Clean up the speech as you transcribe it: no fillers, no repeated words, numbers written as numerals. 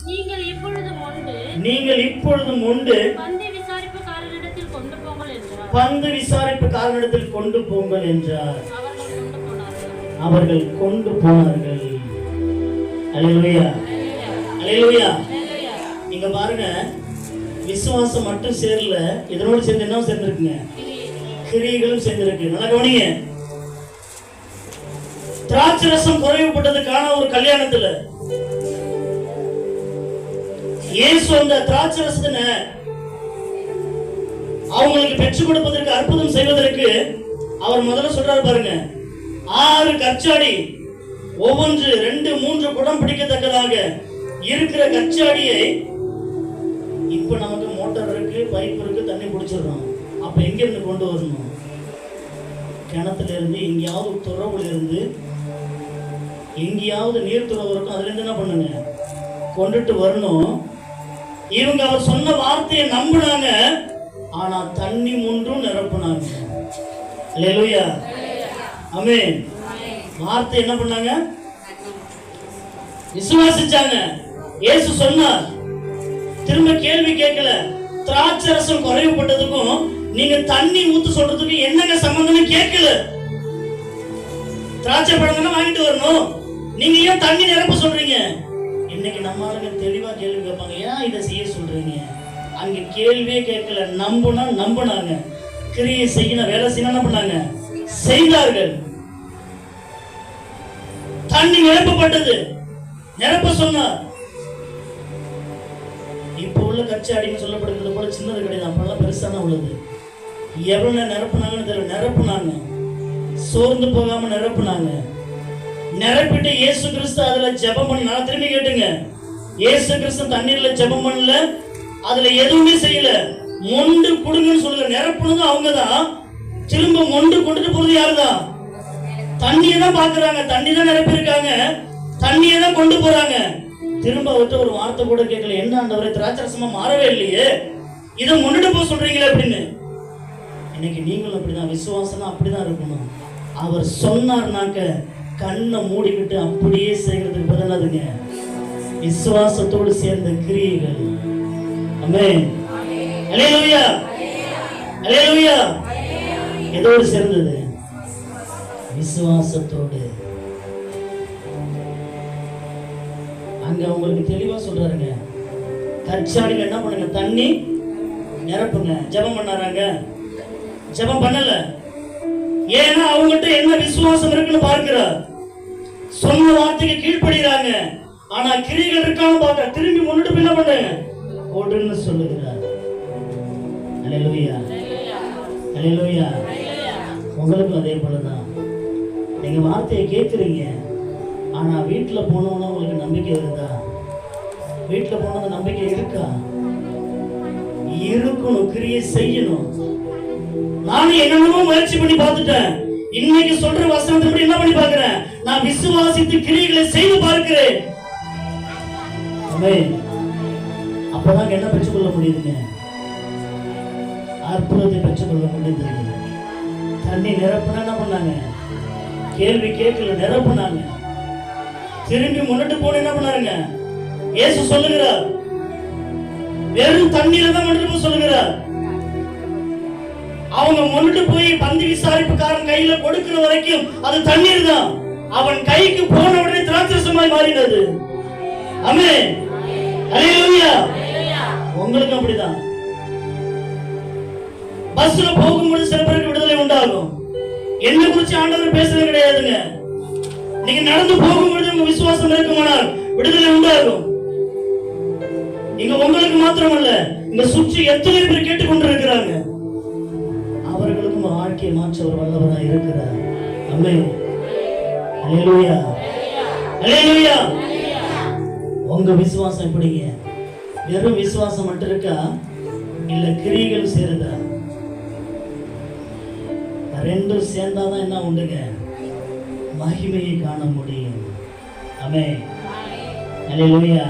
நீங்கள் இப்பொழுதும் உண்டு பந்து விசாரிப்புக்காரனிடத்தில் கொண்டு போங்கள் என்றார். பந்து விசாரிப்புக்காரனிடத்தில் கொண்டு போங்கள் என்றார். அவர்கள் கொண்டு போனார்கள். அல்லேலூயா, அல்லேலூயா. நீங்க பாருங்க, விசுவாசம் மட்டும் சேரல, இதனோடு சேர்ந்து என்ன சேர்ந்திருக்குங்க? கிரியைகளும் சேர்ந்திருக்கு. நல்லா கவனிங்க. திராட்சை ரசம் குறைவுபட்டதுக்கான ஒரு கல்யாணத்துல இயேசு அந்த திராட்சை ரசத்தை அவங்களுக்கு பெற்றுக் கொடுப்பதற்கு, அற்புதம் செய்வதற்கு அவர் முதல்ல சொல்றாரு பாருங்க, 6 கற்சாடி, ஒவ்வொன்று 2, 3 குடம் பிடிக்கத்தக்கதாக இருக்கிற கற்சாடியை, இப்ப நமக்கு மோட்டார் இருக்கு, பைப் இருக்கு, தண்ணி பிடிச்சிடறோம். அப்ப எங்க இருந்து கொண்டு வரணும்? கிணத்துல இருந்து, எங்கேயாவது துறவுல இருந்து, எங்கேயாவது நீர் துறவு இருக்கும், அதுல இருந்து என்ன பண்ணுங்க, கொண்டுட்டு வரணும். இவங்க அவர் சொன்ன வார்த்தையை நம்பினாங்க, ஆனா தண்ணி முன்றும் நிரப்புனாங்க. அல்லேலூயா, ஆமென். வார்த்தை என்ன பண்ணாங்க? விசுவாசிச்சாங்க. இயேசு சொன்னார், திரும்ப கேள்வி கேட்கல. திராட்சை ரசம் குறைவுபட்டதுக்கும் நீங்க தண்ணி ஊத்து சொல்றதுக்கு என்னங்க சம்பந்தம் கேட்கல. திராட்சை பழம் வாங்கிட்டு வரணும், நீங்க ஏன் தண்ணி நிரப்ப சொல்றீங்க? இன்னைக்கு நம்ம ஆளுங்க தெளிவா கேள்வி கேட்பாங்க, ஏன் இதை செய்ய சொல்றீங்க? அங்க கேள்வியே கேட்கல, நம்பினாங்க. கிரியை செய்யணும், வேலை செய்யணும், என்ன பண்ணாங்க? செய்தார்கள். தண்ணி நிரப்பப்பட்டது, நிரப்ப சொன்னார். இப்ப உள்ள கச்சாடின்னு சொல்லப்படுகிறது போல சின்னது கிடையாது, அப்பெல்லாம் பெருசான உள்ளது. எவ்வளவு நிரப்புனாங்கன்னு தெரியல, நிரப்புனாங்க. சோர்ந்து போகாம நிரப்புனாங்க. நிரப்பிட்டு இயேசு கிறிஸ்து அதுல ஜெபம் பண்ணி, நான் திரும்பி கேட்டுங்க, இயேசு கிறிஸ்து தண்ணீர்ல ஜெபம் பண்ணல, அதுல எதுவுமே செய்யல. மொண்டு குடுங்கன்னு சொல்லுங்க. நிரப்புனது அவங்கதான், திரும்ப மொண்டு கொண்டுட்டு போறது யாருதான்? தண்ணியை தான் பாக்குறாங்க, தண்ணி தான் நிரப்பிருக்காங்க, தண்ணியை தான் கொண்டு போறாங்க. திரும்ப அவர்கிட்ட ஒரு வார்த்தை கூட கேட்கல, என்ன ஆண்டவரே திராட்சரசமா மாறவே இல்லையே, இதை முன்னிட்டு போக சொல்றீங்களே அப்படின்னு. இன்னைக்கு நீங்களும் அப்படிதான், விசுவாசம் அப்படிதான் இருக்கணும். அவர் சொன்னார்னாக்க கண்ணை மூடிக்கிட்டு அப்படியே செய்யறதுக்கு பதிலாதுங்க விசுவாசத்தோடு சேர்ந்த கிரியைகள். ஆமென், அல்லேலூயா, அல்லேலூயா. எதோடு சேர்ந்தது? விசுவாசத்தோடு. அங்க உங்களுக்கு தெளிவா சொல்றாருங்க, கற்சாடியில் என்ன பண்ணுங்க, தண்ணி நிரப்புங்க. ஜெபம் பண்ணாராங்க? ஜெபம் பண்ணல. ஏன்னா அவங்ககிட்ட என்ன விசுவாசம் இருக்குன்னு பார்க்கிறார். சொன்ன வார்த்தைக்கு கீழ்ப்படுகிறாங்க, ஆனா கிரியைகள் இருக்கான்னு பார்க்க திரும்பி முன்னிட்டு என்ன பண்ணுங்க, ஓடுன்னு சொல்லுகிறார். அல்லேலூயா, அல்லேலூயா. உங்களுக்கும் அதே போலதான். நீங்க வார்த்தையை கேட்குறீங்க, ஆனா வீட்டுல போனோம்னா உங்களுக்கு நம்பிக்கை வருதா? வீட்டுல போனது நம்பிக்கை இருக்கா? இருக்கணும், கிரியை செய்யணும். நானும் என்னென்னமோ முயற்சி பண்ணி பார்த்துட்டேன். இன்னைக்கு சொல்ற வசனத்தை என்ன பண்ணி பார்க்கிறேன், நான் விசுவாசித்து கிரியைகளை செய்து பார்க்கிறேன். அப்பதான் என்ன பெற்றுக்கொள்ள முடியுதுங்க? அற்புதத்தை பெற்றுக்கொள்ள முடியுது. தண்ணி நிரப்புனா என்ன பண்ணாங்க? கேள்வி கேட்கல, நிரப்புனாங்க. திரும்பி முன்னிட்டு போன என்ன பண்ணாருங்க? இயேசு சொல்லுகிறார், வெறும் தண்ணீரை தான் முன்னிட்டு போய் சொல்லுகிறார். அவங்க முன்னிட்டு போய் பந்து விசாரிப்புக்காரன் கையில கொடுக்கிற வரைக்கும் அது தண்ணீர் தான். அவன் கைக்கு போன உடனே திராட்சரசமாய் மாறினது. ஆமென், அல்லேலூயா. உங்களுக்கு அப்படிதான். பஸ்ல போகும்போது சில பேருக்கு விடுதலை உண்டாகும். என்ன குறிச்சு ஆண்டவர் பேசுறது கிடையாதுங்க. நீங்க நடந்து போகும்போது உங்க விசுவாசம் இருக்குமானால் விடுதலை உண்டாகும். இங்க உங்களுக்கு மாத்திரமல்ல, இங்க சுற்றி எத்தனை பேர் கேட்டுக்கொண்டு இருக்கிறாங்க, அவர்களுக்கும் வாழ்க்கையை மாற்ற ஒரு வல்லவராக இருக்கிறார். ஆமென், அல்லேலூயா, அல்லேலூயா. உங்க விசுவாசம் எப்படிங்க? வெறும் விசுவாசம் மட்டும் இருக்கா, இல்ல கிரியைகள் சேருதா? ரெண்டும் சேர்ந்தாதான் என்ன உண்டுங்க, மகிமையை காண முடியும். ஆமென், அல்லேலூயா.